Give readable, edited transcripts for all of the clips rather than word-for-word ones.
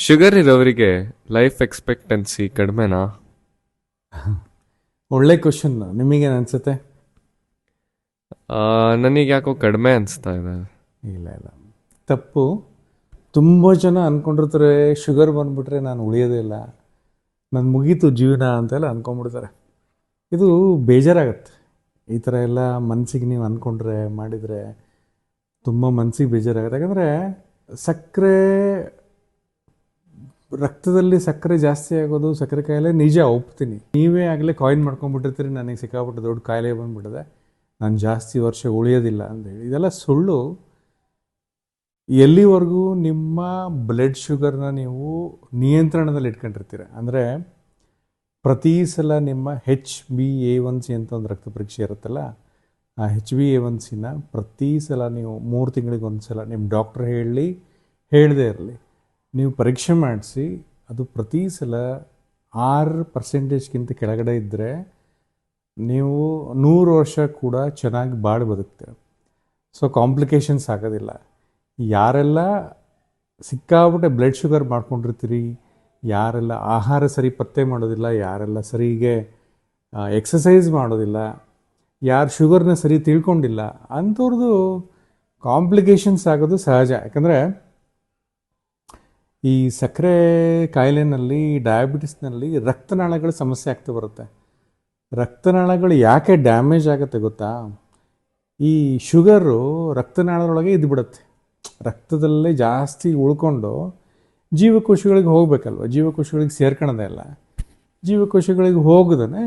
Sugar ಇರೋರಿಗೆ life expectancy ಕಡಿಮೆನಾ? ಒಳ್ಳೆ question. ನಿಮಗೇನು ಅನಿಸುತ್ತೆ? ನನಗೆ ಯಾಕೋ ಕಡಿಮೆ ಅನಿಸ್ತಾ ಇದೆ. ಇಲ್ಲ ಇಲ್ಲ, ತಪ್ಪು. ತುಂಬ ಜನ ಅಂದ್ಕೊಂಡಿರ್ತಾರೆ ಶುಗರ್ ಬಂದುಬಿಟ್ರೆ ನಾನು ಉಳಿಯೋದೇ ಇಲ್ಲ, ನಾನು ಮುಗೀತು ಜೀವನ ಅಂತೆಲ್ಲ ಅಂದ್ಕೊಂಡ್ಬಿಡ್ತಾರೆ. ಇದು ಬೇಜಾರಾಗತ್ತೆ. ಈ ಥರ ಎಲ್ಲ ಮನಸ್ಸಿಗೆ ನೀವು ಅಂದ್ಕೊಂಡ್ರೆ ಮಾಡಿದರೆ ತುಂಬ ಮನಸ್ಸಿಗೆ ಬೇಜಾರಾಗುತ್ತೆ. ಯಾಕಂದರೆ ಸಕ್ಕರೆ, ರಕ್ತದಲ್ಲಿ ಸಕ್ಕರೆ ಜಾಸ್ತಿ ಆಗೋದು ಸಕ್ಕರೆ ಕಾಯಿಲೆ ನಿಜ, ಒಪ್ತೀನಿ. ನೀವೇ ಆಗಲೇ ಕಾಯಿನ್ ಮಾಡ್ಕೊಂಡ್ಬಿಟ್ಟಿರ್ತೀರಿ, ನನಗೆ ಸಿಕ್ಕಾಬಿಟ್ಟು ದೊಡ್ಡ ಕಾಯಿಲೆ ಬಂದುಬಿಟ್ಟಿದೆ, ನಾನು ಜಾಸ್ತಿ ವರ್ಷ ಉಳಿಯೋದಿಲ್ಲ ಅಂತೇಳಿ. ಇದೆಲ್ಲ ಸುಳ್ಳು. ಎಲ್ಲಿವರೆಗೂ ನಿಮ್ಮ ಬ್ಲಡ್ ಶುಗರ್ನ ನೀವು ನಿಯಂತ್ರಣದಲ್ಲಿ ಇಟ್ಕೊಂಡಿರ್ತೀರ, ಅಂದರೆ ಪ್ರತಿ ಸಲ ನಿಮ್ಮ HbA1c ಅಂತ ಒಂದು ರಕ್ತ ಪರೀಕ್ಷೆ ಇರುತ್ತಲ್ಲ, ಆ HbA1cನ ಪ್ರತಿ ಸಲ ನೀವು 3 ತಿಂಗಳಿಗೆ ಒಂದು ಸಲ ನಿಮ್ಮ ಡಾಕ್ಟ್ರ್ ಹೇಳದೇ ಇರಲಿ ನೀವು ಪರೀಕ್ಷೆ ಮಾಡಿಸಿ. ಅದು ಪ್ರತಿ ಸಲ 6% ಕೆಳಗಡೆ ಇದ್ದರೆ ನೀವು 100 ವರ್ಷ ಕೂಡ ಚೆನ್ನಾಗಿ ಬಾಳಿ ಬದುಕ್ತೀರ. ಸೊ ಕಾಂಪ್ಲಿಕೇಶನ್ಸ್ ಆಗೋದಿಲ್ಲ. ಯಾರೆಲ್ಲ ಸಿಕ್ಕಾಬಿಟ್ಟೆ ಬ್ಲಡ್ ಶುಗರ್ ಮಾಡ್ಕೊಂಡಿರ್ತೀರಿ, ಯಾರೆಲ್ಲ ಆಹಾರ ಸರಿ ಪತ್ತೆ ಮಾಡೋದಿಲ್ಲ, ಯಾರೆಲ್ಲ ಸರಿಗೆ ಎಕ್ಸಸೈಸ್ ಮಾಡೋದಿಲ್ಲ, ಯಾರು ಶುಗರ್ನ ಸರಿ ತಿಳ್ಕೊಂಡಿಲ್ಲ, ಅಂಥವ್ರದ್ದು ಕಾಂಪ್ಲಿಕೇಶನ್ಸ್ ಆಗೋದು ಸಹಜ. ಯಾಕಂದರೆ ಈ ಸಕ್ಕರೆ ಕಾಯಿಲೆನಲ್ಲಿ, ಡಯಾಬಿಟಿಸ್ನಲ್ಲಿ ರಕ್ತನಾಳಗಳ ಸಮಸ್ಯೆ ಆಗ್ತಾ ಬರುತ್ತೆ. ರಕ್ತನಾಳಗಳು ಯಾಕೆ ಡ್ಯಾಮೇಜ್ ಆಗುತ್ತೆ ಗೊತ್ತಾ? ಈ ಶುಗರು ರಕ್ತನಾಳದೊಳಗೆ ಇದ್ಬಿಡುತ್ತೆ, ರಕ್ತದಲ್ಲೇ ಜಾಸ್ತಿ ಉಳ್ಕೊಂಡು ಜೀವಕೋಶಗಳಿಗೆ ಹೋಗಬೇಕಲ್ವ, ಜೀವಕೋಶಗಳಿಗೆ ಸೇರ್ಕೊಳ್ಳೋದೇ ಇಲ್ಲ. ಜೀವಕೋಶಗಳಿಗೆ ಹೋಗದೇ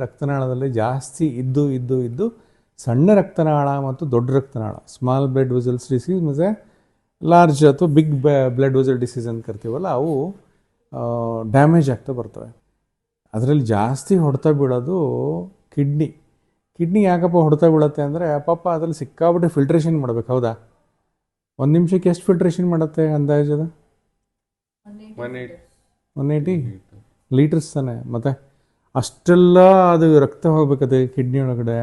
ರಕ್ತನಾಳದಲ್ಲೇ ಜಾಸ್ತಿ ಇದ್ದು ಸಣ್ಣ ರಕ್ತನಾಳ ಮತ್ತು ದೊಡ್ಡ ರಕ್ತನಾಳ, ಸ್ಮಾಲ್ ಬ್ಲಡ್ ವೆಸಲ್ಸ್ ಡಿಸೀಸ್ ಮತ್ತು ಲಾರ್ಜ್ ಅಥವಾ ಬಿಗ್ ಬ್ಲಡ್ ವೆಸಲ್ ಡಿಸೀಸ್ ಅಂತ ಕರಿತೀವಲ್ಲ, ಅವು ಡ್ಯಾಮೇಜ್ ಆಗ್ತಾ ಬರ್ತವೆ. ಅದರಲ್ಲಿ ಜಾಸ್ತಿ ಹೊಡೆತ ಬೀಳೋದು ಕಿಡ್ನಿ ಯಾಕಪ್ಪ ಹೊಡೆತ ಬೀಳುತ್ತೆ ಅಂದರೆ, ಪಾಪ ಅದರಲ್ಲಿ ಸಿಕ್ಕಾಬಿಟ್ಟೆ ಫಿಲ್ಟ್ರೇಷನ್ ಮಾಡಬೇಕು. ಹೌದಾ? 1 ನಿಮಿಷಕ್ಕೆ ಎಷ್ಟು ಫಿಲ್ಟ್ರೇಷನ್ ಮಾಡುತ್ತೆ ಅಂದಾಜದ? 180 ಲೀಟರ್ಸ್ ತಾನೆ. ಮತ್ತು ಅಷ್ಟೆಲ್ಲ ಅದು ರಕ್ತ ಹೋಗ್ಬೇಕದು ಕಿಡ್ನಿ ಒಳಗಡೆ,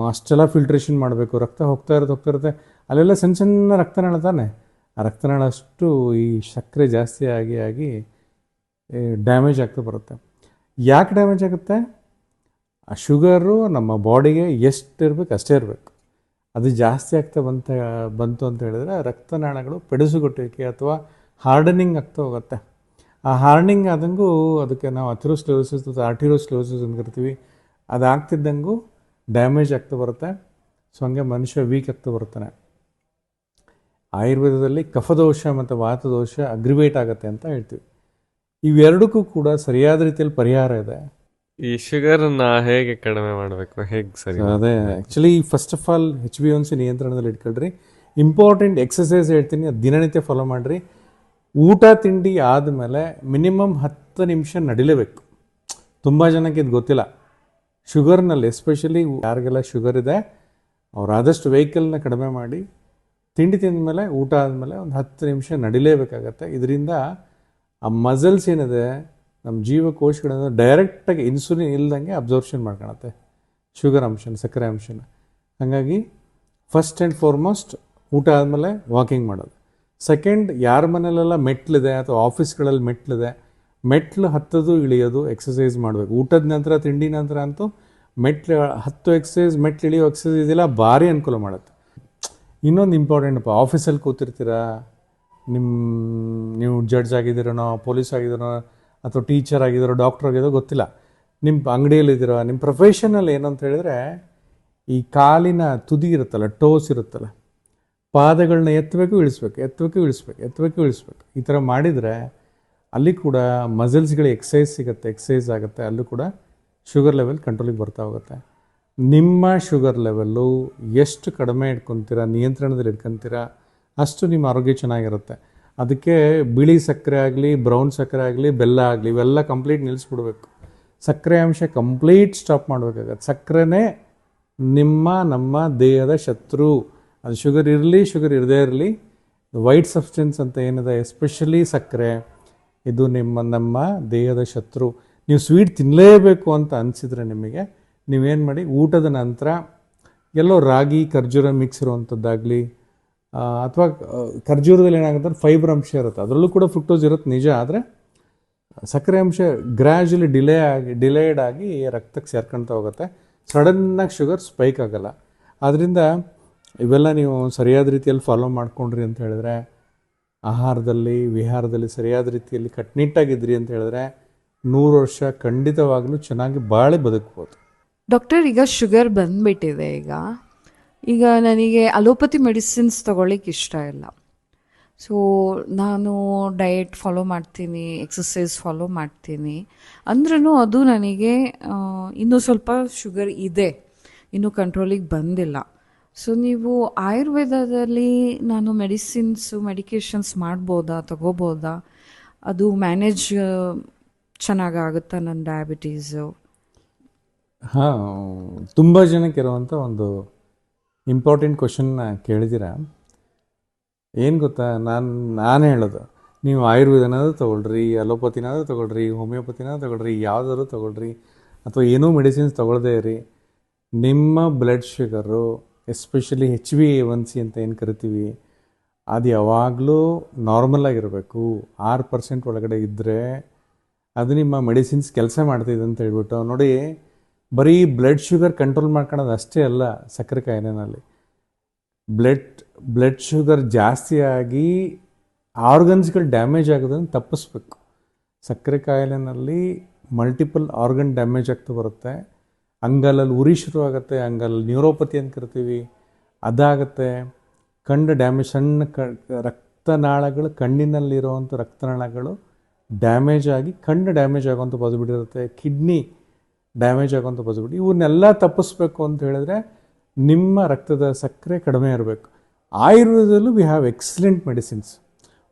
ಅಷ್ಟೆಲ್ಲ ಫಿಲ್ಟ್ರೇಷನ್ ಮಾಡಬೇಕು. ರಕ್ತ ಹೋಗ್ತಾ ಇರುತ್ತೆ, ಅಲ್ಲೆಲ್ಲ ಸಣ್ಣ ಸಣ್ಣ ರಕ್ತನಾಳ ತಾನೆ. ಆ ರಕ್ತನಾಳ ಅಷ್ಟು ಈ ಸಕ್ಕರೆ ಜಾಸ್ತಿ ಆಗಿ ಡ್ಯಾಮೇಜ್ ಆಗ್ತಾ ಬರುತ್ತೆ. ಯಾಕೆ ಡ್ಯಾಮೇಜ್ ಆಗುತ್ತೆ? ಆ ಶುಗರು ನಮ್ಮ ಬಾಡಿಗೆ ಎಷ್ಟು ಇರಬೇಕು ಅಷ್ಟೇ ಇರಬೇಕು. ಅದು ಜಾಸ್ತಿ ಆಗ್ತಾ ಬಂತು ಅಂತ ಹೇಳಿದ್ರೆ ರಕ್ತನಾಳಗಳು ಪೆಡಸುಗೊಟ್ಟುವಿಕೆ ಅಥವಾ ಹಾರ್ಡನಿಂಗ್ ಆಗ್ತಾ ಹೋಗುತ್ತೆ. ಆ ಹಾರ್ಡನಿಂಗ್ ಆದಂಗೂ ಅದಕ್ಕೆ ನಾವು ಅಥೆರೋಸ್ಕ್ಲೆರೋಸಿಸ್ ಅಥವಾ ಆರ್ಟಿರೋಸ್ಕ್ಲೆರೋಸಿಸ್ ಅಂತ ಕರಿತೀವಿ. ಅದಾಗ್ತಿದ್ದಂಗೂ ಡ್ಯಾಮೇಜ್ ಆಗ್ತಾ ಬರುತ್ತೆ. ಸೊ ಹಂಗೆ ಮನುಷ್ಯ ವೀಕ್ ಆಗ್ತಾ ಬರ್ತಾನೆ. ಆಯುರ್ವೇದದಲ್ಲಿ ಕಫದೋಷ ಮತ್ತು ವಾತದೋಷ ಅಗ್ರಿವೇಟ್ ಆಗುತ್ತೆ ಅಂತ ಹೇಳ್ತೀವಿ. ಇವೆರಡಕ್ಕೂ ಕೂಡ ಸರಿಯಾದ ರೀತಿಯಲ್ಲಿ ಪರಿಹಾರ ಇದೆ. ಈ ಶುಗರನ್ನ ಹೇಗೆ ಕಡಿಮೆ ಮಾಡಬೇಕು, ಹೇಗೆ ಸರಿ? ಅದೇ actually first of all HbA1c ನಿಯಂತ್ರಣದಲ್ಲಿ ಇಟ್ಕೊಳ್ರಿ. ಇಂಪಾರ್ಟೆಂಟ್ ಎಕ್ಸಸೈಸ್ ಹೇಳ್ತೀನಿ, ಅದು ದಿನನಿತ್ಯ ಫಾಲೋ ಮಾಡಿರಿ. ಊಟ ತಿಂಡಿ ಆದಮೇಲೆ ಮಿನಿಮಮ್ 10 ನಿಮಿಷ ನಡಿಲೇಬೇಕು. ತುಂಬ ಜನಕ್ಕೆ ಇದು ಗೊತ್ತಿಲ್ಲ. ಶುಗರ್ನಲ್ಲಿ ಎಸ್ಪೆಷಲಿ ಯಾರಿಗೆಲ್ಲ ಶುಗರ್ ಇದೆ ಅವ್ರು ಆದಷ್ಟು ವೆಹಿಕಲ್ನ ಕಡಿಮೆ ಮಾಡಿ ತಿಂಡಿ ತಿಂದ ಮೇಲೆ, ಊಟ ಆದಮೇಲೆ ಒಂದು 10 ನಿಮಿಷ ನಡಿಲೇಬೇಕಾಗತ್ತೆ. ಇದರಿಂದ ಆ ಮಸಲ್ಸ್ ಏನಿದೆ ನಮ್ಮ ಜೀವಕೋಶಗಳನ್ನು ಡೈರೆಕ್ಟಾಗಿ ಇನ್ಸುಲಿನ್ ಇಲ್ದಂಗೆ ಅಬ್ಸರ್ಪ್ಷನ್ ಮಾಡ್ಕೊಳತ್ತೆ ಶುಗರ್ ಅಂಶನ, ಸಕ್ಕರೆ ಅಂಶನ. ಹಾಗಾಗಿ ಫಸ್ಟ್ ಆ್ಯಂಡ್ ಫಾರ್ಮೋಸ್ಟ್ ಊಟ ಆದಮೇಲೆ ವಾಕಿಂಗ್ ಮಾಡೋದು. ಸೆಕೆಂಡ್, ಯಾರ ಮನೇಲೆಲ್ಲ ಮೆಟ್ಲಿದೆ ಅಥವಾ ಆಫೀಸ್ಗಳಲ್ಲಿ ಮೆಟ್ಲು ಹತ್ತೋದು ಇಳಿಯೋದು ಎಕ್ಸಸೈಸ್ ಮಾಡಬೇಕು. ಊಟದ ನಂತರ, ತಿಂಡಿ ನಂತರ ಅಂತೂ ಮೆಟ್ಲು ಹತ್ತೋ ಎಕ್ಸಸೈಸ್, ಮೆಟ್ಲು ಇಳಿಯೋ ಎಕ್ಸಸೈಸ್ ಇದೆಲ್ಲ ಭಾರಿ ಅನುಕೂಲ ಮಾಡುತ್ತೆ. ಇನ್ನೊಂದು ಇಂಪಾರ್ಟೆಂಟಪ್ಪ, ಆಫೀಸಲ್ಲಿ ಕೂತಿರ್ತೀರ, ನೀವು ಜಡ್ಜ್ ಆಗಿದ್ದೀರೋ, ಪೊಲೀಸ್ ಆಗಿದ್ದೀರೋ, ಅಥವಾ ಟೀಚರ್ ಆಗಿದ್ದೀರೋ, ಡಾಕ್ಟರ್ ಆಗಿದ್ದೀರೋ ಗೊತ್ತಿಲ್ಲ, ನಿಮ್ಮ ಅಂಗಡಿಯಲ್ಲಿದ್ದೀರೋ, ನಿಮ್ಮ ಪ್ರೊಫೆಷನಲ್ಲಿ ಏನಂತ ಹೇಳಿದ್ರೆ ಈ ಕಾಲಿನ ತುದಿ ಇರುತ್ತಲ್ಲ, ಟೋಸ್ ಇರುತ್ತಲ್ಲ, ಪಾದಗಳನ್ನ ಎತ್ತಬೇಕು ಇಳಿಸ್ಬೇಕು. ಈ ಥರ ಮಾಡಿದರೆ ಅಲ್ಲಿ ಕೂಡ ಮಸಲ್ಸ್ಗಳಿಗೆ ಎಕ್ಸಸೈಸ್ ಆಗುತ್ತೆ. ಅಲ್ಲೂ ಕೂಡ ಶುಗರ್ ಲೆವೆಲ್ ಕಂಟ್ರೋಲಿಗೆ ಬರ್ತಾ ಹೋಗುತ್ತೆ. ನಿಮ್ಮ ಶುಗರ್ ಲೆವೆಲ್ಲು ಎಷ್ಟು ಕಡಿಮೆ ಇಟ್ಕೊತೀರಾ, ನಿಯಂತ್ರಣದಲ್ಲಿ ಇಟ್ಕೊತೀರಾ, ಅಷ್ಟು ನಿಮ್ಮ ಆರೋಗ್ಯ ಚೆನ್ನಾಗಿರುತ್ತೆ. ಅದಕ್ಕೆ ಬಿಳಿ ಸಕ್ಕರೆ ಆಗಲಿ, ಬ್ರೌನ್ ಸಕ್ಕರೆ ಆಗಲಿ, ಬೆಲ್ಲ ಆಗಲಿ, ಇವೆಲ್ಲ ಕಂಪ್ಲೀಟ್ ನಿಲ್ಲಿಸ್ಬಿಡ್ಬೇಕು. ಸಕ್ಕರೆ ಅಂಶ ಕಂಪ್ಲೀಟ್ ಸ್ಟಾಪ್ ಮಾಡಬೇಕಾಗತ್ತೆ. ಸಕ್ಕರೆನೇ ನಮ್ಮ ದೇಹದ ಶತ್ರು. ಅದು ಶುಗರ್ ಇರಲಿ, ಶುಗರ್ ಇರದೇ ಇರಲಿ, ವೈಟ್ ಸಬ್ಸ್ಟೆನ್ಸ್ ಅಂತ ಏನಿದೆ, ಎಸ್ಪೆಷಲಿ ಸಕ್ಕರೆ, ಇದು ನಮ್ಮ ದೇಹದ ಶತ್ರು. ನೀವು ಸ್ವೀಟ್ ತಿನ್ನಲೇಬೇಕು ಅಂತ ಅನಿಸಿದರೆ ನಿಮಗೆ, ನೀವೇನು ಮಾಡಿ, ಊಟದ ನಂತರ ಎಲ್ಲೋ ರಾಗಿ ಖರ್ಜೂರ ಮಿಕ್ಸ್ ಇರುವಂಥದ್ದಾಗಲಿ, ಅಥವಾ ಖರ್ಜೂರದಲ್ಲಿ ಏನಾಗುತ್ತೆ ಫೈಬರ್ ಅಂಶ ಇರುತ್ತೆ, ಅದರಲ್ಲೂ ಕೂಡ ಫ್ರುಕ್ಟೋಸ್ ಇರುತ್ತೆ ನಿಜ. ಆದರೆ ಸಕ್ಕರೆ ಅಂಶ ಗ್ರ್ಯಾಜುಲಿ ಡಿಲೇಡ್ ಆಗಿ ರಕ್ತಕ್ಕೆ ಸೇರ್ಕೊಳ್ತಾ ಹೋಗುತ್ತೆ. ಸಡನ್ನಾಗಿ ಶುಗರ್ ಸ್ಪೈಕ್ ಆಗಲ್ಲ. ಆದ್ದರಿಂದ ಇವೆಲ್ಲ ನೀವು ಸರಿಯಾದ ರೀತಿಯಲ್ಲಿ ಫಾಲೋ ಮಾಡ್ಕೊಂಡ್ರಿ ಅಂತ ಹೇಳಿದ್ರೆ, ಆಹಾರದಲ್ಲಿ ವಿಹಾರದಲ್ಲಿ ಸರಿಯಾದ ರೀತಿಯಲ್ಲಿ ಕಟ್ನಿಟ್ಟಾಗಿದ್ರಿ ಅಂತ ಹೇಳಿದ್ರೆ 100 ವರ್ಷ ಖಂಡಿತವಾಗ್ಲೂ ಚೆನ್ನಾಗಿ ಬಾಳಿ ಬದುಕ್ಬೋದು. ಡಾಕ್ಟರ್, ಈಗ ಶುಗರ್ ಬಂದ್ಬಿಟ್ಟಿದೆ. ಈಗ ನನಗೆ ಅಲೋಪತಿ ಮೆಡಿಸಿನ್ಸ್ ತೊಗೊಳ್ಳಿಕ್ಕೆ ಇಷ್ಟ ಇಲ್ಲ. ಸೊ ನಾನು ಡಯಟ್ ಫಾಲೋ ಮಾಡ್ತೀನಿ, ಎಕ್ಸಸೈಸ್ ಫಾಲೋ ಮಾಡ್ತೀನಿ, ಅಂದ್ರೂ ಅದು ನನಗೆ ಇನ್ನೂ ಸ್ವಲ್ಪ ಶುಗರ್ ಇದೆ, ಇನ್ನೂ ಕಂಟ್ರೋಲಿಗೆ ಬಂದಿಲ್ಲ. ಸೊ ನೀವು ಆಯುರ್ವೇದದಲ್ಲಿ ನಾನು ಮೆಡಿಕೇಷನ್ಸ್ ಮಾಡ್ಬೋದಾ, ತಗೋಬೋದಾ? ಅದು ಮ್ಯಾನೇಜ್ ಚೆನ್ನಾಗಾಗುತ್ತಾ ನನ್ನ ಡಯಾಬಿಟೀಸು? ಹಾಂ, ತುಂಬ ಜನಕ್ಕೆ ಇರುವಂಥ ಒಂದು ಇಂಪಾರ್ಟೆಂಟ್ ಕ್ವಶನ್ನ ಕೇಳಿದ್ದೀರ. ಏನು ಗೊತ್ತಾ, ನಾನು ಹೇಳೋದು, ನೀವು ಆಯುರ್ವೇದನಾದ್ರೂ ತೊಗೊಳ್ರಿ, ಅಲೋಪತಿನಾದ್ರೂ ತೊಗೊಳ್ರಿ, ಹೋಮಿಯೋಪತಿನಾದ್ರೂ ತೊಗೊಳ್ರಿ, ಯಾವುದಾದ್ರೂ ತೊಗೊಳ್ರಿ, ಅಥವಾ ಏನೂ ಮೆಡಿಸಿನ್ಸ್ ತೊಗೊಳ್ದೇ ಇರಿ, ನಿಮ್ಮ ಬ್ಲಡ್ ಶುಗರು ಎಸ್ಪೆಷಲಿ HbA1c ಅಂತ ಏನು ಕರಿತೀವಿ, ಅದು ಯಾವಾಗಲೂ ನಾರ್ಮಲ್ ಆಗಿರಬೇಕು. 6% ಒಳಗಡೆ ಇದ್ದರೆ ಅದು ನಿಮ್ಮ ಮೆಡಿಸಿನ್ಸ್ ಕೆಲಸ ಮಾಡ್ತಿದೆ ಅಂತ ಹೇಳ್ಬಿಟ್ಟು. ನೋಡಿ, ಬರೀ ಬ್ಲಡ್ ಶುಗರ್ ಕಂಟ್ರೋಲ್ ಮಾಡ್ಕೊಳ್ಳೋದು ಅಷ್ಟೇ ಅಲ್ಲ, ಸಕ್ಕರೆ ಕಾಯಿಲೆನಲ್ಲಿ ಬ್ಲಡ್ ಶುಗರ್ ಜಾಸ್ತಿಯಾಗಿ ಆರ್ಗನ್ಸ್ಗಳು ಡ್ಯಾಮೇಜ್ ಆಗೋದನ್ನು ತಪ್ಪಿಸ್ಬೇಕು. ಸಕ್ಕರೆ ಕಾಯಿಲೆನಲ್ಲಿ ಮಲ್ಟಿಪಲ್ ಆರ್ಗನ್ ಡ್ಯಾಮೇಜ್ ಆಗ್ತಾ ಬರುತ್ತೆ. ಅಂಗಲಲ್ಲಿ ಉರಿ ಶುರು ಆಗುತ್ತೆ, ಅಂಗಲಲ್ಲಿ ನ್ಯೂರೋಪತಿ ಅಂತ ಕರಿತೀವಿ, ಅದಾಗುತ್ತೆ. ಕಣ್ಣು ಡ್ಯಾಮೇಜ್, ಸಣ್ಣ ರಕ್ತನಾಳಗಳು, ಕಣ್ಣಿನಲ್ಲಿರುವಂಥ ರಕ್ತನಾಳಗಳು ಡ್ಯಾಮೇಜ್ ಆಗಿ ಕಣ್ಣು ಡ್ಯಾಮೇಜ್ ಆಗುವಂಥ ಪಾಸಿಬಿಲಿಟಿ ಇರುತ್ತೆ. ಕಿಡ್ನಿ ಡ್ಯಾಮೇಜ್ ಆಗುವಂಥ ಪಾಸಿಬಿಲಿಟಿ. ಇವನ್ನೆಲ್ಲ ತಪ್ಪಿಸ್ಬೇಕು ಅಂತ ಹೇಳಿದ್ರೆ ನಿಮ್ಮ ರಕ್ತದ ಸಕ್ಕರೆ ಕಡಿಮೆ ಇರಬೇಕು. ಆಯುರ್ವೇದದಲ್ಲೂ ವಿ ಹ್ಯಾವ್ ಎಕ್ಸಲೆಂಟ್ ಮೆಡಿಸಿನ್ಸ್.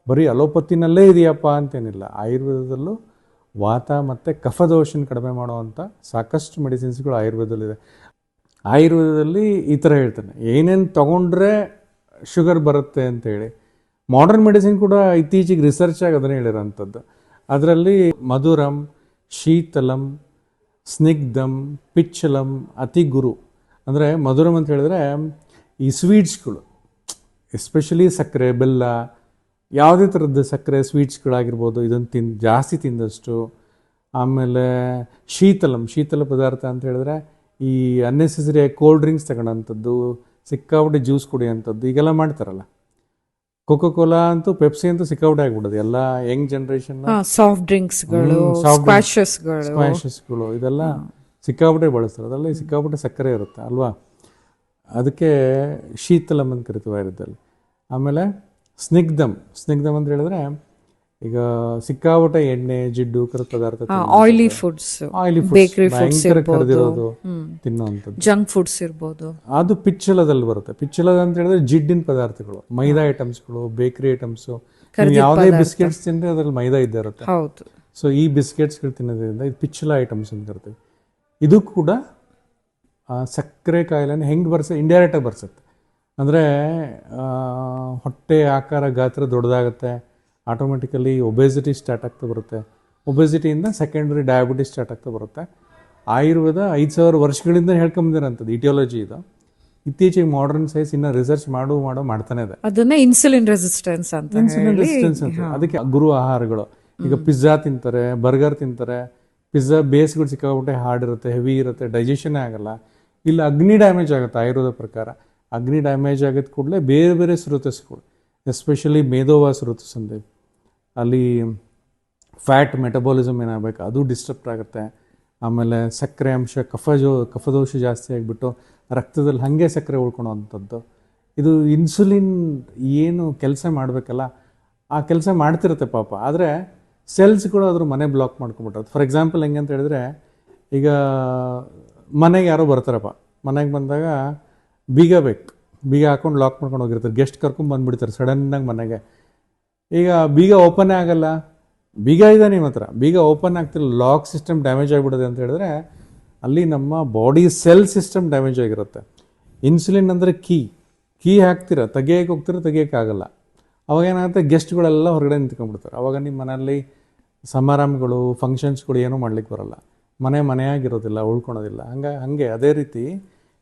ಬರೀ ಅಲೋಪತಿನಲ್ಲೇ ಇದೆಯಪ್ಪ ಅಂತೇನಿಲ್ಲ, ಆಯುರ್ವೇದದಲ್ಲೂ ವಾತ ಮತ್ತು ಕಫದೋಷನ ಕಡಿಮೆ ಮಾಡುವಂಥ ಸಾಕಷ್ಟು ಮೆಡಿಸಿನ್ಸ್ಗಳು ಆಯುರ್ವೇದದಲ್ಲಿದೆ. ಆಯುರ್ವೇದದಲ್ಲಿ ಈ ಥರ ಹೇಳ್ತಾನೆ, ಏನೇನು ತೊಗೊಂಡ್ರೆ ಶುಗರ್ ಬರುತ್ತೆ ಅಂತೇಳಿ. ಮಾಡರ್ನ್ ಮೆಡಿಸಿನ್ ಕೂಡ ಇತ್ತೀಚೆಗೆ ರಿಸರ್ಚ್ ಆಗಿ ಅದನ್ನೇ ಹೇಳಿರೋಂಥದ್ದು. ಅದರಲ್ಲಿ ಮಧುರಂ, ಶೀತಲಂ, ಸ್ನಿಗ್ಧಂ, ಪಿಚ್ಚಲಂ, ಅತಿಗುರು. ಅಂದರೆ ಮಧುರಂ ಅಂತ ಹೇಳಿದ್ರೆ ಈ ಸ್ವೀಟ್ಸ್ಗಳು, ಎಸ್ಪೆಷಲಿ ಸಕ್ಕರೆ, ಬೆಲ್ಲ, ಯಾವುದೇ ಥರದ್ದು ಸಕ್ಕರೆ ಸ್ವೀಟ್ಸ್ಗಳಾಗಿರ್ಬೋದು, ಇದನ್ನು ಜಾಸ್ತಿ ತಿಂದಷ್ಟು. ಆಮೇಲೆ ಶೀತಲ ಪದಾರ್ಥ ಅಂತ ಹೇಳಿದ್ರೆ ಈ ಅನ್ನೆಸೆಸರಿ ಕೋಲ್ಡ್ ಡ್ರಿಂಕ್ಸ್ ತಗೊಳ್ಳೋಂಥದ್ದು, ಸಿಕ್ಕಾಪಟ್ಟೆ ಜ್ಯೂಸ್ ಕುಡಿಯೋಂಥದ್ದು, ಈಗೆಲ್ಲ ಮಾಡ್ತಾರಲ್ಲ. ಕೋಕೋ-ಕೋಲಾ ಅಂತೂ, ಪೆಪ್ಸಿ ಅಂತೂ ಸಿಕ್ಕಾಪಟ್ಟೆ ಆಗ್ಬಿಡೋದು ಎಲ್ಲ ಯಂಗ್ ಜನ್ರೇಷನ್. ಸಾಫ್ಟ್ ಡ್ರಿಂಕ್ಸ್ಗಳು, ಸ್ಕ್ವಾಷಸ್ಗಳು ಇದೆಲ್ಲ ಸಿಕ್ಕಾಪಟ್ಟೆ ಬಳಸ್ತಾರೆ. ಅದರಲ್ಲಿ ಸಿಕ್ಕಾಪಟ್ಟೆ ಸಕ್ಕರೆ ಇರುತ್ತೆ ಅಲ್ವಾ. ಅದಕ್ಕೆ ಶೀತಲಂ ಅಂತ ಕರಿತೀವಿ ಆಯುರ್ವೇದದಲ್ಲಿ. ಆಮೇಲೆ ಸ್ನಿಗ್ಧಂ ಅಂತ ಹೇಳಿದ್ರೆ ಈಗ ಸಿಕ್ಕಾಪಟ್ಟೆ ಎಣ್ಣೆ, ಜಿಡ್ಡು, ಕರದ ಪದಾರ್ಥ, ಆಯಿಲಿ ಫುಡ್ಸ್, ಬೇಕರಿ ಫುಡ್ಸ್ ಕರೆದಿರೋದು ತಿನ್ನುವಂಥದ್ದು, ಜಂಕ್ ಫುಡ್ಸ್ ಇರ್ಬೋದು. ಅದು ಪಿಚ್ಚಲದಲ್ಲಿ ಬರುತ್ತೆ. ಪಿಚ್ಚಲದ ಅಂತ ಹೇಳಿದ್ರೆ ಜಿಡ್ಡಿನ ಪದಾರ್ಥಗಳು, ಮೈದಾ ಐಟಮ್ಸ್ಗಳು, ಬೇಕರಿ ಐಟಮ್ಸು. ಯಾವುದೇ ಬಿಸ್ಕೆಟ್ಸ್ ತಿಂದರೆ ಅದರಲ್ಲಿ ಮೈದಾ ಇದ್ದೇ ಇರುತ್ತೆ. ಹೌದು. ಸೊ ಈ ಬಿಸ್ಕೆಟ್ಸ್ಗಳು ತಿನ್ನೋದ್ರಿಂದ ಇದು ಪಿಚ್ಚಲ ಐಟಮ್ಸ್ ಅಂತ ಕರಿತೀವಿ. ಇದು ಕೂಡ ಸಕ್ಕರೆ ಕಾಯಿಲೆನ ಹೆಂಗೆ ಇಂಡೈರೆಕ್ಟಾಗಿ ಬರ್ಸುತ್ತೆ. ಅಂದರೆ ಹೊಟ್ಟೆ ಆಕಾರ, ಗಾತ್ರ ದೊಡ್ಡದಾಗುತ್ತೆ, ಆಟೋಮೆಟಿಕಲಿ ಒಬೆಸಿಟಿ ಸ್ಟಾರ್ಟ್ ಆಗ್ತಾ ಬರುತ್ತೆ. ಒಬೆಸಿಟಿಯಿಂದ ಸೆಕೆಂಡ್ರಿ ಡಯಾಬಿಟಿಸ್ ಸ್ಟಾರ್ಟ್ ಆಗ್ತಾ ಬರುತ್ತೆ. ಆಯುರ್ವೇದ 5000 ವರ್ಷಗಳಿಂದ ಹೇಳ್ಕೊಂಬಂದಿರೋಂಥದ್ದು ಇಟಿಯಾಲಜಿ ಇದು. ಇತ್ತೀಚೆಗೆ ಮಾಡರ್ನ್ ಸೈನ್ಸ್ ಇನ್ನು ರಿಸರ್ಚ್ ಮಾಡ್ತಾನೆ ಇದೆ. ಅದನ್ನ ಇನ್ಸುಲಿನ್ ರೆಸಿಸ್ಟೆನ್ಸ್ ಅಂತ ಅದಕ್ಕೆ ಗುರು ಆಹಾರಗಳು. ಈಗ ಪಿಜ್ಜಾ ತಿಂತಾರೆ, ಬರ್ಗರ್ ತಿಂತಾರೆ. ಪಿಜ್ಜಾ ಬೇಸ್ಗಳು ಸಿಕ್ಕಾಬಿಟ್ಟೆ ಹಾರ್ಡ್ ಇರುತ್ತೆ, ಹೆವಿ ಇರುತ್ತೆ, ಡೈಜೆಷನ್ನೇ ಆಗಲ್ಲ. ಇಲ್ಲ ಅಗ್ನಿ ಡ್ಯಾಮೇಜ್ ಆಗುತ್ತೆ ಆಯುರ್ವೇದ ಪ್ರಕಾರ. ಅಗ್ನಿ ಡ್ಯಾಮೇಜ್ ಆಗಿದ ಕೂಡಲೇ ಬೇರೆ ಬೇರೆ ಸ್ರೋತಸ್ಗಳು, ಎಸ್ಪೆಷಲಿ ಮೇದೋವಾ ಸ್ರೋತಸ್ ಅಂದೇವಿ, ಅಲ್ಲಿ ಫ್ಯಾಟ್ ಮೆಟಬಾಲಿಸಮ್ ಏನಾಗಬೇಕು ಅದು ಡಿಸ್ಟರ್ಬ್ ಆಗುತ್ತೆ. ಆಮೇಲೆ ಸಕ್ಕರೆ ಅಂಶ, ಕಫದೋಷ ಜಾಸ್ತಿ ಆಗಿಬಿಟ್ಟು ರಕ್ತದಲ್ಲಿ ಹಾಗೆ ಸಕ್ಕರೆ ಉಳ್ಕೊಳೋವಂಥದ್ದು. ಇದು ಇನ್ಸುಲಿನ್ ಏನು ಕೆಲಸ ಮಾಡಬೇಕಲ್ಲ ಆ ಕೆಲಸ ಮಾಡ್ತಿರುತ್ತೆ ಪಾಪ. ಆದರೆ ಸೆಲ್ಸ್ಗಳು ಅದ್ರ ಮನೆ ಬ್ಲಾಕ್ ಮಾಡ್ಕೊಂಬಿಟ್ಟದು. ಫಾರ್ ಎಕ್ಸಾಂಪಲ್ ಹೆಂಗೆ ಅಂತ ಹೇಳಿದ್ರೆ, ಈಗ ಮನೆಗೆ ಯಾರೋ ಬರ್ತಾರಪ್ಪ, ಮನೆಗೆ ಬಂದಾಗ ಬೀಗ ಬೇಕು, ಬೀಗ ಹಾಕೊಂಡು ಲಾಕ್ ಮಾಡ್ಕೊಂಡು ಹೋಗಿರ್ತಾರೆ. ಗೆಸ್ಟ್ ಕರ್ಕೊಂಡು ಬಂದುಬಿಡ್ತಾರೆ ಸಡನ್ನಾಗಿ ಮನೆಗೆ. ಈಗ ಬೀಗ ಓಪನ್ನೇ ಆಗಲ್ಲ, ಬೀಗ ಇದೆ ನಿಮ್ಮ ಹತ್ರ, ಬೀಗ ಓಪನ್ ಆಗ್ತಿಲ್ಲ, ಲಾಕ್ ಸಿಸ್ಟಮ್ ಡ್ಯಾಮೇಜ್ ಆಗಿಬಿಡೋದು ಅಂತ ಹೇಳಿದ್ರೆ ಅಲ್ಲಿ ನಮ್ಮ ಬಾಡಿ ಸೆಲ್ ಸಿಸ್ಟಮ್ ಡ್ಯಾಮೇಜ್ ಆಗಿರುತ್ತೆ. ಇನ್ಸುಲಿನ್ ಅಂದರೆ ಕೀ ಹಾಕ್ತೀರ, ತೆಗಿಯೋಕ್ಕಾಗಲ್ಲ. ಅವಾಗ ಏನಾಗುತ್ತೆ, ಗೆಸ್ಟ್ಗಳೆಲ್ಲ ಹೊರಗಡೆ ನಿಂತ್ಕೊಂಡ್ಬಿಡ್ತಾರೆ. ಅವಾಗ ನಿಮ್ಮ ಮನೆಯಲ್ಲಿ ಸಮಾರಂಭಗಳು, ಫಂಕ್ಷನ್ಸ್ಗಳು ಏನೂ ಮಾಡ್ಲಿಕ್ಕೆ ಬರೋಲ್ಲ. ಮನೆಯಾಗಿರೋದಿಲ್ಲ, ಉಳ್ಕೊಳೋದಿಲ್ಲ. ಹಾಗೆ ಅದೇ ರೀತಿ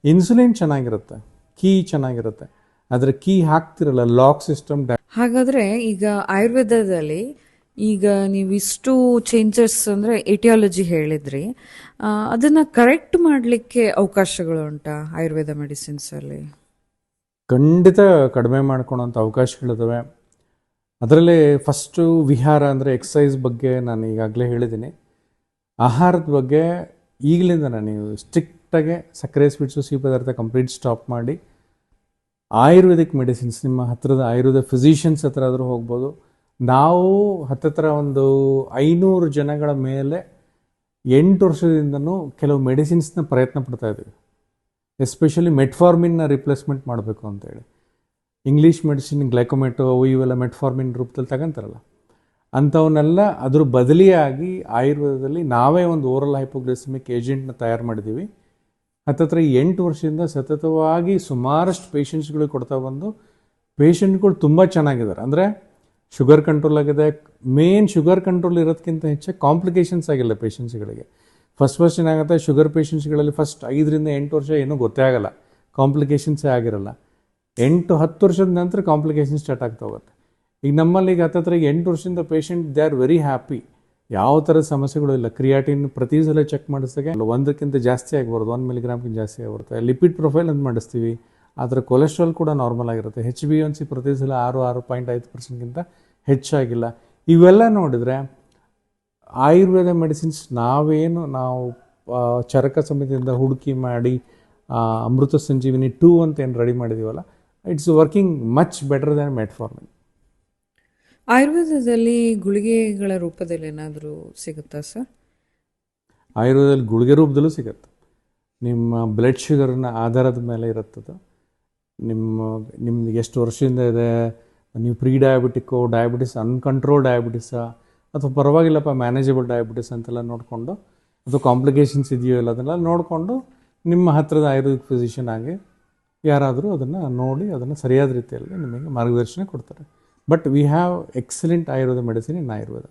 ಇನ್ಸುಲಿನ್ ಚೆನ್ನಾಗಿರುತ್ತೆ, ಕೀ ಚೆನ್ನಾಗಿರುತ್ತೆ. ಅದರ ಕೀ ಹಾಕ್ತಿರಲ್ಲ ಲಾಕ್ ಸಿಸ್ಟಮ್. ಹಾಗಾದ್ರೆ ಈಗ ಆಯುರ್ವೇದದಲ್ಲಿ ಈಗ ನೀವು ಇಷ್ಟು ಚೇಂಜಸ್ ಅಂದ್ರೆ ಎಟಿಯಾಲಜಿ ಹೇಳಿದ್ರಿ, ಅದನ್ನ ಕರೆಕ್ಟ್ ಮಾಡಲಿಕ್ಕೆ ಅವಕಾಶಗಳು ಉಂಟಾ ಆಯುರ್ವೇದ ಮೆಡಿಸಿನ್ಸ್ ಅಲ್ಲಿ? ಖಂಡಿತ ಕಡಿಮೆ ಮಾಡ್ಕೊಳೋಂಥ ಅವಕಾಶಗಳಿದಾವೆ. ಅದರಲ್ಲೇ ಫಸ್ಟು ವಿಹಾರ ಅಂದರೆ ಎಕ್ಸಸೈಸ್ ಬಗ್ಗೆ ನಾನು ಈಗಾಗಲೇ ಹೇಳಿದ್ದೀನಿ. ಆಹಾರದ ಬಗ್ಗೆ ಈಗಲಿಂದ ನೀವು ಸ್ಟ್ರಿಕ್ಟಾಗಿ ಸಕ್ಕರೆ ಸ್ವೀಟ್ಸು ಸಿಹಿ ಪದಾರ್ಥ ಕಂಪ್ಲೀಟ್ ಸ್ಟಾಪ್ ಮಾಡಿ ಆಯುರ್ವೇದಿಕ್ ಮೆಡಿಸಿನ್ಸ್ ನಿಮ್ಮ ಹತ್ತಿರದ ಆಯುರ್ವೇದ ಫಿಸಿಷಿಯನ್ಸ್ ಹತ್ರ ಆದರೂ ಹೋಗ್ಬೋದು. ನಾವು ಹತ್ತತ್ರ ಒಂದು 500 ಜನಗಳ ಮೇಲೆ 8 ವರ್ಷದಿಂದನೂ ಕೆಲವು ಮೆಡಿಸಿನ್ಸ್ನ ಪ್ರಯತ್ನ ಪಡ್ತಾ ಇದ್ದೀವಿ. ಎಸ್ಪೆಷಲಿ ಮೆಟ್ಫಾರ್ಮಿನ್ನ ರಿಪ್ಲೇಸ್ಮೆಂಟ್ ಮಾಡಬೇಕು ಅಂತೇಳಿ. ಇಂಗ್ಲೀಷ್ ಮೆಡಿಸಿನ್ ಗ್ಲೈಕೋಮೆಟೋ ಇವೆಲ್ಲ ಮೆಟ್ಫಾರ್ಮಿನ್ ರೂಪದಲ್ಲಿ ತಗೊಂತಾರಲ್ಲ, ಅಂಥವನ್ನೆಲ್ಲ ಅದ್ರ ಬದಲಿಯಾಗಿ ಆಯುರ್ವೇದದಲ್ಲಿ ನಾವೇ ಒಂದು ಓರಲ್ ಹೈಪೋಗ್ಲೈಸೆಮಿಕ್ ಏಜೆಂಟ್ನ ತಯಾರು ಮಾಡಿದ್ದೀವಿ. ಹತ್ತತ್ರ 8 ವರ್ಷದಿಂದ ಸತತವಾಗಿ ಸುಮಾರಷ್ಟು ಪೇಷಂಟ್ಸ್ಗಳಿಗೆ ಕೊಡ್ತಾ ಬಂದು ಪೇಷಂಟ್ಗಳು ತುಂಬ ಚೆನ್ನಾಗಿದ್ದಾರೆ. ಅಂದರೆ ಶುಗರ್ ಕಂಟ್ರೋಲ್ ಆಗಿದೆ. ಮೇನ್ ಶುಗರ್ ಕಂಟ್ರೋಲ್ ಇರೋದಕ್ಕಿಂತ ಹೆಚ್ಚಾಗಿ ಕಾಂಪ್ಲಿಕೇಶನ್ಸ್ ಆಗಿಲ್ಲ ಪೇಷಂಟ್ಸ್ಗಳಿಗೆ. ಫಸ್ಟ್ ಏನಾಗುತ್ತೆ, ಶುಗರ್ ಪೇಷಂಟ್ಸ್ಗಳಲ್ಲಿ ಫಸ್ಟ್ 5 ರಿಂದ 8 ವರ್ಷ ಏನೂ ಗೊತ್ತೇ ಆಗಲ್ಲ, ಕಾಂಪ್ಲಿಕೇಶನ್ಸೇ ಆಗಿರಲ್ಲ. 8-10 ವರ್ಷದ ನಂತರ ಕಾಂಪ್ಲಿಕೇಶನ್ ಸ್ಟಾರ್ಟ್ ಆಗ್ತಾ ಹೋಗುತ್ತೆ. ಈಗ ನಮ್ಮಲ್ಲಿ ಈಗ ಹತ್ತತ್ರ 8 ವರ್ಷದಿಂದ patient they are very happy, ಯಾವ ಥರದ ಸಮಸ್ಯೆಗಳು ಇಲ್ಲ. ಕ್ರಿಯಾಟಿನ್ ಪ್ರತಿ ಸಲ ಚೆಕ್ ಮಾಡಿಸಿದಾಗ 1ಕ್ಕಿಂತ ಜಾಸ್ತಿ ಆಗಿಬಾರ್ದು, 1 ಮಿಲಿಗ್ರಾಮ್ಗಿಂತ ಜಾಸ್ತಿ ಆಗಿರುತ್ತೆ. ಲಿಪಿಡ್ ಪ್ರೊಫೈಲ್ ಅಂತ ಮಾಡಿಸ್ತೀವಿ, ಅದರ ಕೊಲೆಸ್ಟ್ರಾಲ್ ಕೂಡ ನಾರ್ಮಲ್ ಆಗಿರುತ್ತೆ. HbA1c ಪ್ರತಿ ಸಲ 6.5%ಗಿಂತ ಹೆಚ್ಚಾಗಿಲ್ಲ. ಇವೆಲ್ಲ ನೋಡಿದರೆ ಆಯುರ್ವೇದ ಮೆಡಿಸಿನ್ಸ್ ನಾವು ಚರಕ ಸಮಿತಿಯಿಂದ ಹುಡುಕಿ ಮಾಡಿ ಅಮೃತ ಸಂಜೀವಿನಿ 2 ಅಂತ ಏನು ರೆಡಿ ಮಾಡಿದ್ದೀವಲ್ಲ, it's working much better than metformin. ಆಯುರ್ವೇದದಲ್ಲಿ ಗುಳಿಗೆಗಳ ರೂಪದಲ್ಲಿ ಏನಾದರೂ ಸಿಗುತ್ತಾ ಸರ್? ಆಯುರ್ವೇದದಲ್ಲಿ ಗುಳಿಗೆ ರೂಪದಲ್ಲೂ ಸಿಗುತ್ತೆ. ನಿಮ್ಮ ಬ್ಲಡ್ ಶುಗರ್ನ ಆಧಾರದ ಮೇಲೆ ಇರುತ್ತದು. ನಿಮ್ದು ಎಷ್ಟು ವರ್ಷದಿಂದ ಇದೆ, ನೀವು ಪ್ರೀ ಡಯಾಬಿಟಿಕ್ಕೋ, ಡಯಾಬಿಟಿಸ್ ಅನ್ಕಂಟ್ರೋಲ್ ಡಯಾಬಿಟಿಸಾ, ಅಥವಾ ಪರವಾಗಿಲ್ಲಪ್ಪ ಮ್ಯಾನೇಜಬಲ್ ಡಯಾಬಿಟಿಸ್ ಅಂತೆಲ್ಲ ನೋಡಿಕೊಂಡು, ಅಥವಾ ಕಾಂಪ್ಲಿಕೇಶನ್ಸ್ ಇದೆಯೋ ಇಲ್ಲ ಅದನ್ನೆಲ್ಲ ನೋಡಿಕೊಂಡು ನಿಮ್ಮ ಹತ್ತಿರದ ಆಯುರ್ವೇದಿಕ್ ಫಿಸಿಷಿಯನ್ ಆಗಿ ಯಾರಾದರೂ ಅದನ್ನು ನೋಡಿ ಅದನ್ನು ಸರಿಯಾದ ರೀತಿಯಲ್ಲಿ ನಿಮಗೆ ಮಾರ್ಗದರ್ಶನ ಕೊಡ್ತಾರೆ. But we have excellent Ayurveda medicine in Ayurveda.